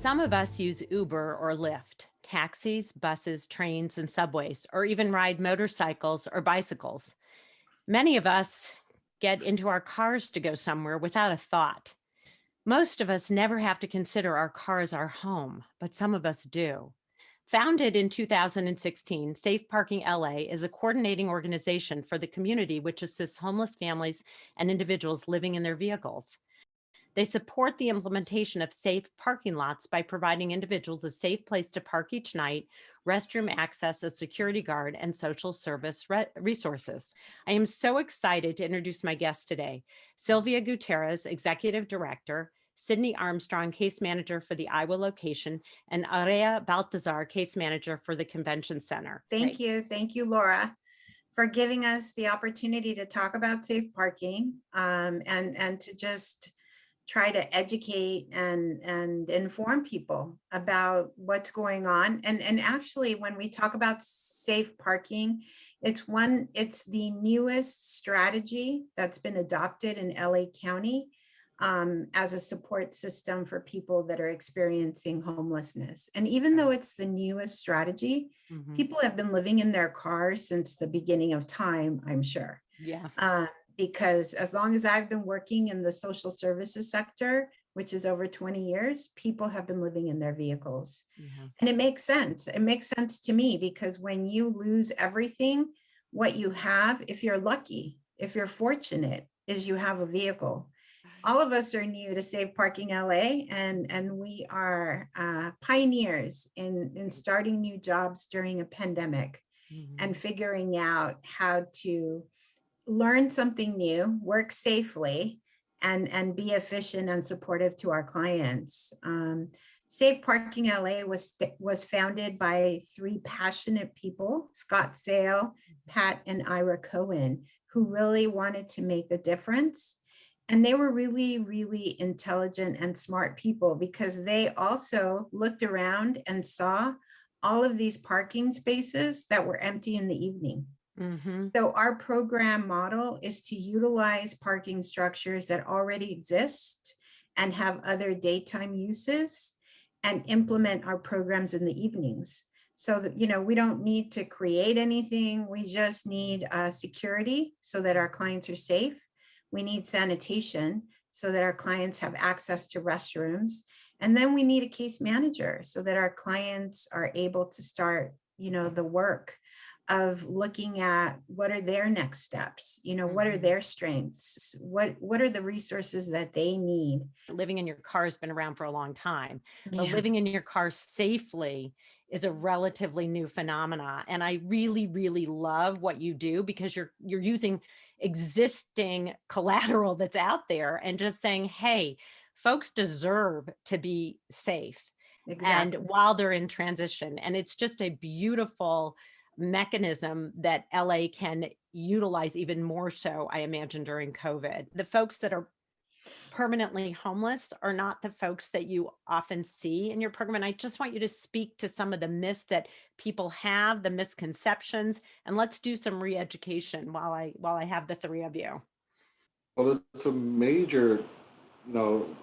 Some of us use Uber or Lyft, taxis, buses, trains, and subways, or even ride motorcycles or bicycles. Many of us get into our cars to go somewhere without a thought. Most of us never have to consider our car as our home, but some of us do. Founded in 2016, Safe Parking LA is a coordinating organization for the community which assists homeless families and individuals living in their vehicles. They support the implementation of safe parking lots by providing individuals a safe place to park each night, restroom access, a security guard, and social service resources. I am so excited to introduce my guest today, Sylvia Gutierrez, Executive Director, Sydney Armstrong, Case Manager for the Iowa location, and Aurea Baltazar, Case Manager for the Convention Center. Thank you. Thank you, Laura, for giving us the opportunity to talk about safe parking and to just try to educate and inform people about what's going on. And actually, when we talk about safe parking, it's the newest strategy that's been adopted in LA County as a support system for people that are experiencing homelessness. And even though it's the newest strategy, people have been living in their cars since the beginning of time, I'm sure. Yeah. Because as long as I've been working in the social services sector, which is over 20 years, people have been living in their vehicles. And it makes sense. It makes sense to me because when you lose everything, what you have, if you're lucky, if you're fortunate, is you have a vehicle. All of us are new to Safe Parking LA, and we are pioneers in starting new jobs during a pandemic and figuring out how to learn something new, work safely, and be efficient and supportive to our clients. Safe Parking LA was founded by three passionate people, Scott Sale, Pat, and Ira Cohen, who really wanted to make a difference. And they were really, really intelligent and smart people because they also looked around and saw all of these parking spaces that were empty in the evening. So our program model is to utilize parking structures that already exist and have other daytime uses and implement our programs in the evenings. So that, we don't need to create anything. We just need security so that our clients are safe. We need sanitation so that our clients have access to restrooms. And then we need a case manager so that our clients are able to start, the work of looking at what are their next steps, what are their strengths, what are the resources that they need. Living in your car has been around for a long time, but living in your car safely is a relatively new phenomena. And I really, really love what you do because you're using existing collateral that's out there and just saying, hey, folks deserve to be safe. Exactly. And while they're in transition. And it's just a beautiful mechanism that LA can utilize even more so, I imagine, during COVID. The folks that are permanently homeless are not the folks that you often see in your program. And I just want you to speak to some of the myths that people have, the misconceptions, and let's do some re-education while I have the three of you. Well, it's a major,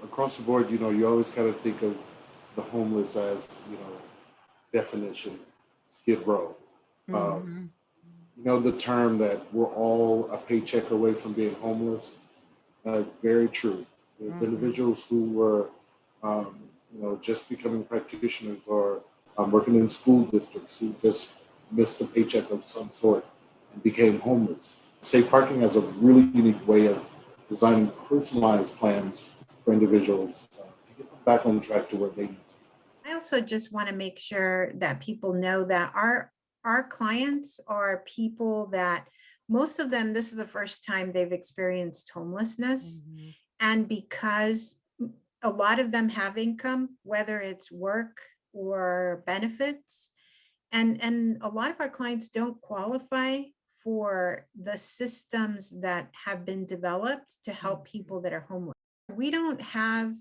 across the board, you always kind of think of the homeless as, definition, Skid Row. The term that we're all a paycheck away from being homeless, very true. There's individuals who were, just becoming practitioners or working in school districts who just missed a paycheck of some sort and became homeless. Safe Parking has a really unique way of designing personalized plans for individuals to get them back on track to where they need to. I also just want to make sure that people know that our clients are people that most of them, this is the first time they've experienced homelessness. And because a lot of them have income, whether it's work or benefits, and a lot of our clients don't qualify for the systems that have been developed to help people that are homeless. We don't have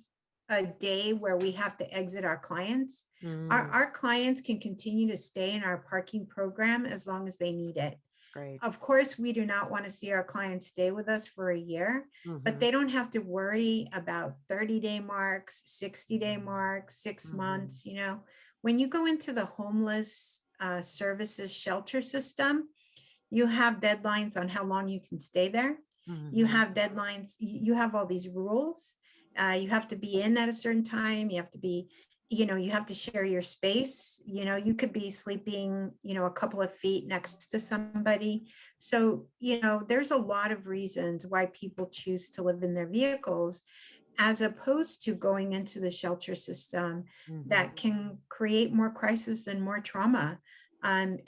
a day where we have to exit our clients. Our clients can continue to stay in our parking program as long as they need it. great. Of course, we do not want to see our clients stay with us for a year, but Mhm, they don't have to worry about 30-day marks, 60-day marks, 6 months, When you go into the homeless services shelter system, you have deadlines on how long you can stay there. You mhm, have deadlines, you have all these rules. You have to be in at a certain time. You have to be, you have to share your space. You could be sleeping, a couple of feet next to somebody. So, there's a lot of reasons why people choose to live in their vehicles as opposed to going into the shelter system mhm. that can create more crisis and more trauma. And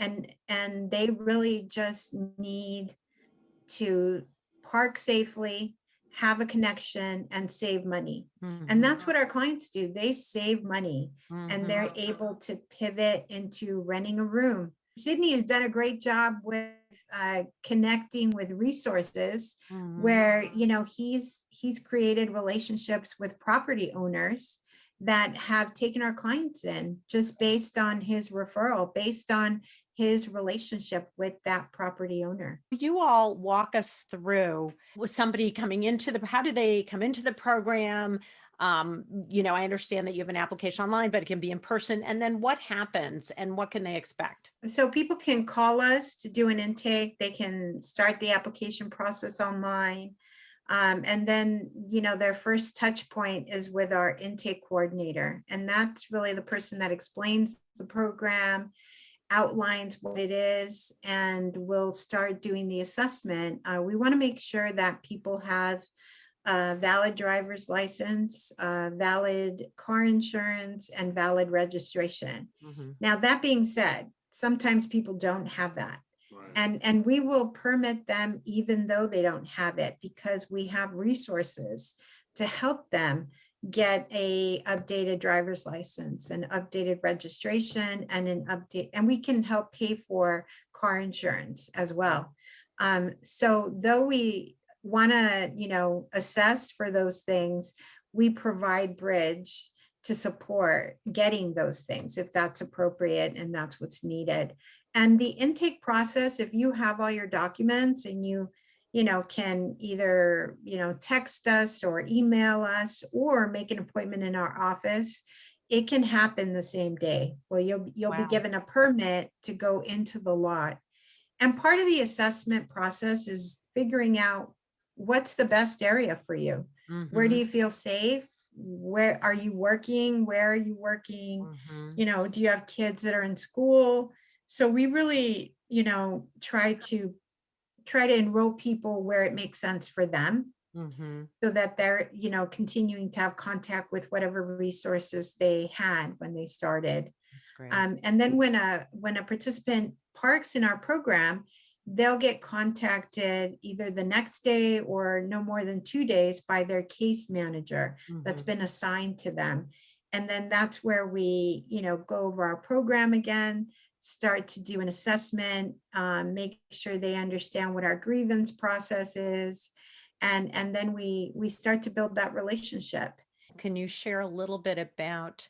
they really just need to park safely, have a connection, and save money. And Mhm, that's what our clients do. They save money and mhm, they're able to pivot into renting a room. Sydney has done a great job with connecting with resources mhm. where he's created relationships with property owners that have taken our clients in just based on his referral, based on his relationship with that property owner. You all walk us through with somebody coming into how do they come into the program? I understand that you have an application online, but it can be in person. And then what happens and what can they expect? So people can call us to do an intake. They can start the application process online. And then, their first touch point is with our intake coordinator. And that's really the person that explains the program, outlines what it is, and we'll start doing the assessment. We want to make sure that people have a valid driver's license, valid car insurance, and valid registration. Mhm, Now, that being said, sometimes people don't have that. Right. And we will permit them even though they don't have it, because we have resources to help them get a updated driver's license, an updated registration, and we can help pay for car insurance as well. So though we want to, assess for those things, we provide bridge to support getting those things if that's appropriate and that's what's needed. And the intake process, if you have all your documents and you can either, text us or email us or make an appointment in our office, it can happen the same day. Well, you'll be Wow. given a permit to go into the lot. And part of the assessment process is figuring out what's the best area for you. Where do Mhm, you feel safe? Where are you working? Where are you working? mhm, Do you have kids that are in school? So we really, try to enroll people where it makes sense for them mhm. so that they're, continuing to have contact with whatever resources they had when they started. That's great. And then when a participant parks in our program, they'll get contacted either the next day or no more than 2 days by their case manager that's Mhm, been assigned to them. And then that's where we, go over our program again, start to do an assessment, make sure they understand what our grievance process is. And then we start to build that relationship. Can you share a little bit about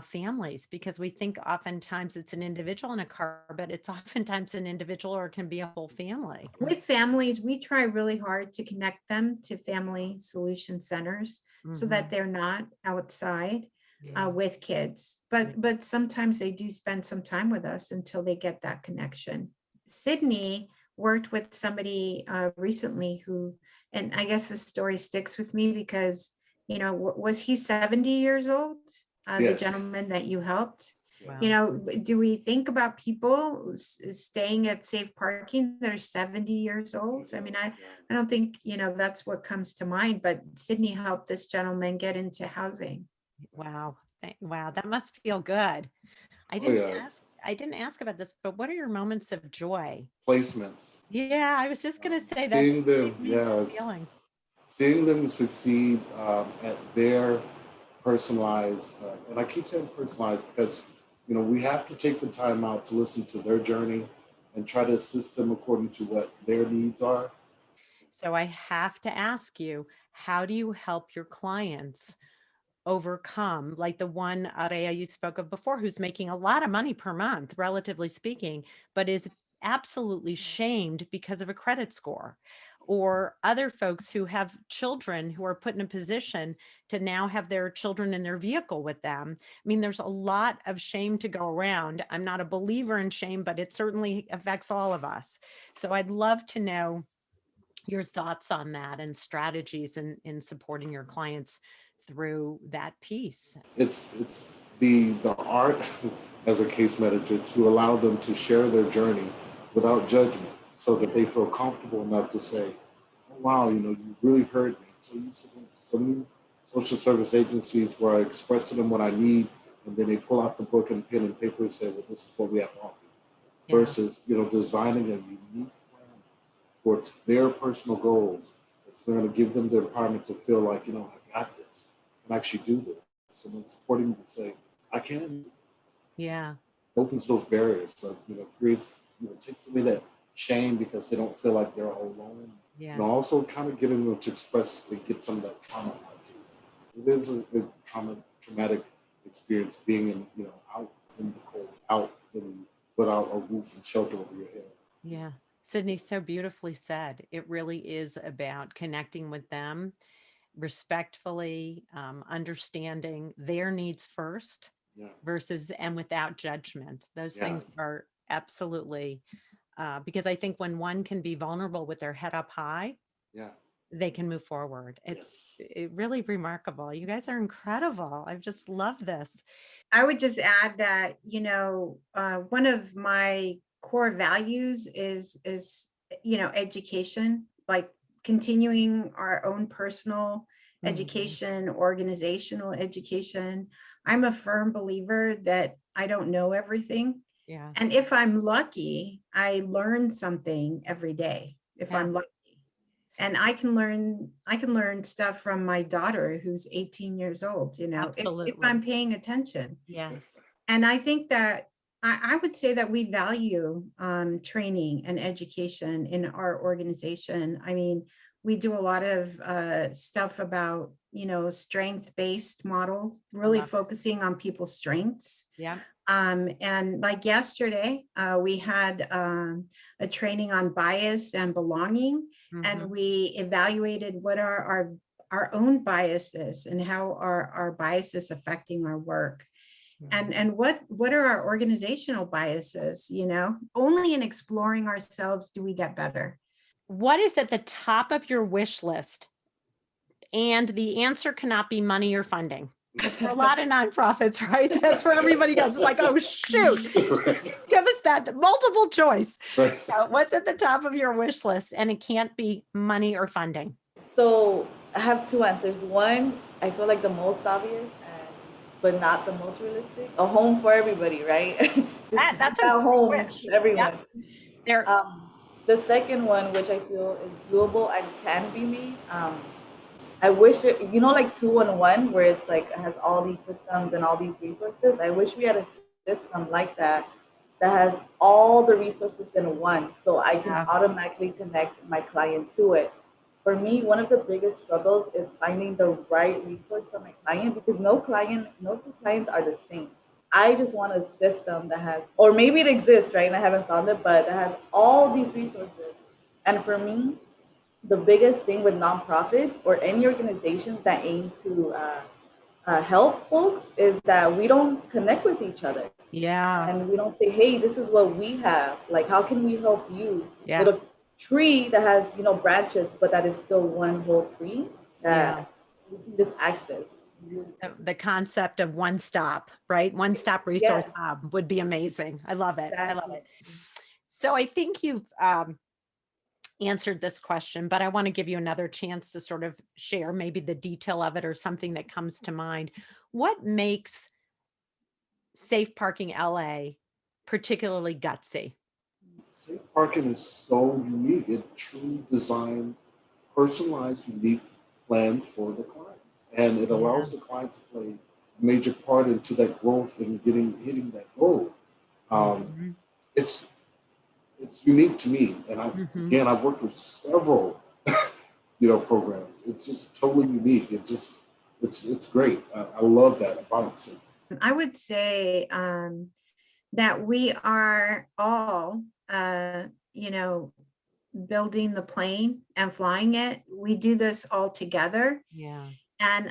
families? Because we think oftentimes it's an individual in a car, but it's oftentimes an individual or it can be a whole family. With families, we try really hard to connect them to family solution centers so that Mhm, they're not outside yeah, with kids. yeah. But sometimes they do spend some time with us until they get that connection. Sydney worked with somebody recently who, and I guess this story sticks with me because, was he 70 years old? The Yes. gentleman that you helped? Wow. Do we think about people staying at safe parking that are 70 years old? I mean, I don't think, that's what comes to mind, but Sydney helped this gentleman get into housing. Wow. Wow. That must feel good. I Oh didn't yeah. ask, I didn't ask about this, but what are your moments of joy? Placements. Yeah, I was just going to say that's Seeing the them, same yeah, it's feeling. seeing them succeed at their personalized, and I keep saying personalized because we have to take the time out to listen to their journey and try to assist them according to what their needs are. So I have to ask you, how do you help your clients overcome, like the one Area you spoke of before, who's making a lot of money per month, relatively speaking, but is absolutely shamed because of a credit score, or other folks who have children who are put in a position to now have their children in their vehicle with them. I mean, there's a lot of shame to go around. I'm not a believer in shame, but it certainly affects all of us. So I'd love to know your thoughts on that and strategies in supporting your clients through that piece. It's the art as a case manager to allow them to share their journey without judgment, so that they feel comfortable enough to say, oh, wow, you really hurt me. So you some social service agencies where I express to them what I need, and then they pull out the book and pen and paper and say, well, this is what we have to offer. Yeah. Versus, designing a unique plan towards their personal goals. It's going to give them the empowerment to feel like, I got this. I can actually do this. And then supporting them to say, I can. Yeah. Opens those barriers. So, creates, takes away that shame because they don't feel like they're all alone. Yeah. Also kind of getting them to express and get some of that trauma out too. It is a traumatic experience being out in the cold, out without a roof and shelter over your head. Yeah. Sydney, so beautifully said. It really is about connecting with them respectfully, understanding their needs first Yeah. versus and without judgment. Those Yeah. things are absolutely, because I think when one can be vulnerable with their head up high, Yeah. they can move forward. It's really remarkable. You guys are incredible. I just love this. I would just add that, one of my core values is, education, like continuing our own personal education, organizational education. I'm a firm believer that I don't know everything. Yeah. And if I'm lucky, I learn something every day, if Yeah. I'm lucky. And I can learn stuff from my daughter who's 18 years old, if Absolutely. I'm paying attention. Yes. And I think that I would say that we value training and education in our organization. I mean, we do a lot of stuff about, strength-based models, really love it. focusing on people's strengths. Yeah. And like yesterday, we had a training on bias and belonging, and we evaluated what are our own biases and how are our biases affecting our work. And what are our organizational biases? Only in exploring ourselves do we get better. What is at the top of your wish list? And the answer cannot be money or funding. Because for a lot of nonprofits, right? That's where everybody goes. It's like, oh, shoot, give us that multiple choice. Right. What's at the top of your wish list? And it can't be money or funding. So I have two answers. One, I feel like the most obvious, but not the most realistic. A home for everybody, right? That's a home wish. for everyone. Yep. The second one, which I feel is doable and can be made, I wish it, like 2-in-1, where it's like it has all these systems and all these resources. I wish we had a system like that has all the resources in one, so I can automatically connect my client to it. For me, one of the biggest struggles is finding the right resource for my client, because no two clients are the same. I just want a system that has, or maybe it exists, right? And I haven't found it, but that has all these resources. And for me, the biggest thing with nonprofits or any organizations that aim to help folks is that we don't connect with each other. Yeah. And we don't say, hey, this is what we have. Like, how can we help you? Yeah. With a tree that has, branches, but that is still one whole tree that we can just access. The concept of one stop, right? One stop resource hub would be amazing. I love it. Exactly. I love it. So I think you've answered this question, but I want to give you another chance to sort of share maybe the detail of it or something that comes to mind. What makes Safe Parking LA particularly gutsy? Safe parking is so unique. It truly designed personalized, unique plan for the client. And it allows the client to play a major part into that growth and hitting that goal. It's unique to me. And I've worked with several, programs. It's just totally unique. It's great. I love that about it. I would say that we are all building the plane and flying it. We do this all together. Yeah. And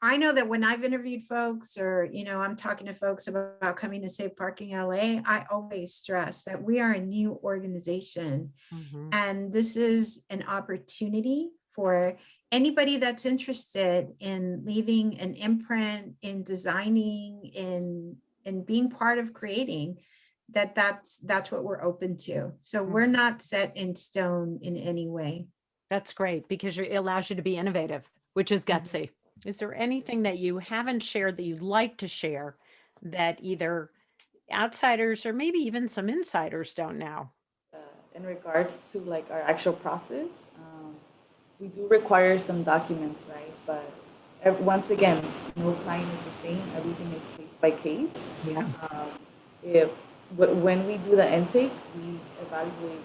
I know that when I've interviewed folks or, I'm talking to folks about coming to Safe Parking LA, I always stress that we are a new organization. Mhm. And this is an opportunity for anybody that's interested in leaving an imprint, in designing, in being part of creating, that's what we're open to. So we're not set in stone in any way. That's great because it allows you to be innovative, which is gutsy. Is there anything that you haven't shared that you'd like to share that either outsiders or maybe even some insiders don't know? In regards to like our actual process, we do require some documents, right? But once again, no client is the same. Everything is case by case. Yeah. When we do the intake, we evaluate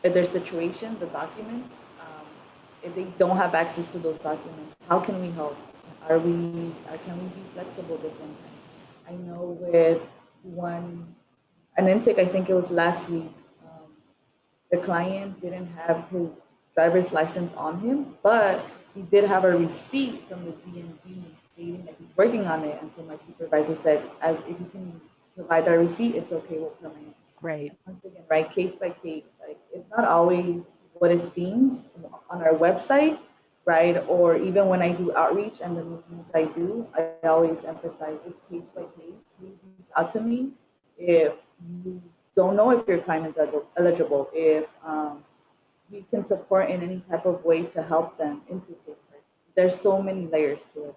their situation, the documents. If they don't have access to those documents, how can we help? Can we be flexible this one time? I know with an intake, I think it was last week, the client didn't have his driver's license on him, but he did have a receipt from the DMV stating that he's working on it. And so my supervisor said, as if you can provide that receipt, it's okay, we'll come in. Great. Once again, right, case by case, like it's not always what it seems on our website, right? Or even when I do outreach and the meetings I do, I always emphasize it's case by case. Please reach out to me if you don't know if your client is eligible, if we can support in any type of way to help them into safe parking. There's so many layers to it.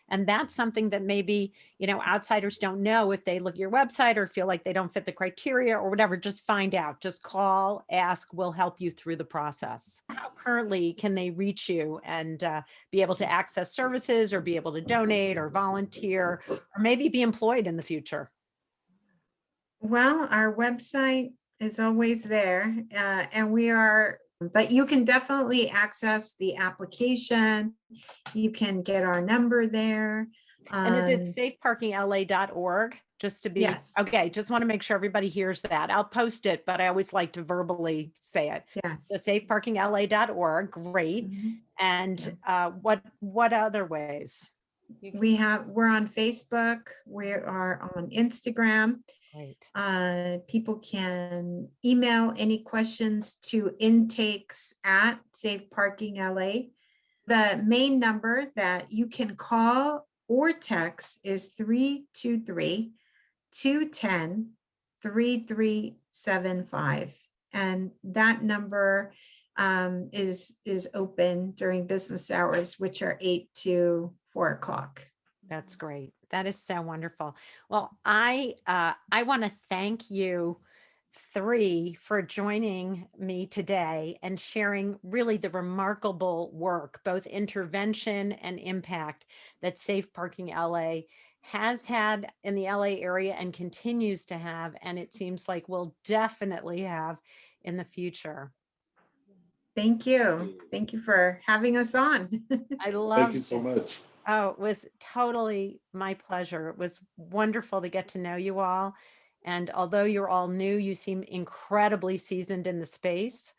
And that's something that maybe, outsiders don't know if they look at your website or feel like they don't fit the criteria or whatever. Just find out, just call, ask, we'll help you through the process. How currently can they reach you and be able to access services or be able to donate or volunteer or maybe be employed in the future? Well, our website is always there, but you can definitely access the application. You can get our number there. And is it safeparkingla.org? Just to be, Yes. Okay, just want to make sure everybody hears that. I'll post it, but I always like to verbally say it. Yes. So safeparkingla.org, great. Mhm. And what other ways? We're on Facebook, we are on Instagram. Great. People can email any questions to intakes@safeparkingla. The main number that you can call or text is 323-210-3375. And that number is open during business hours, which are 8 to 4 o'clock. That's great. That is so wonderful. Well, I want to thank you three for joining me today and sharing really the remarkable work, both intervention and impact that Safe Parking LA has had in the LA area and continues to have, and it seems like will definitely have in the future. Thank you. Thank you for having us on. I love Thank you so much. Oh, it was totally my pleasure. It was wonderful to get to know you all. And although you're all new, you seem incredibly seasoned in the space.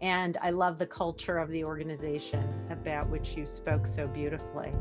And I love the culture of the organization about which you spoke so beautifully.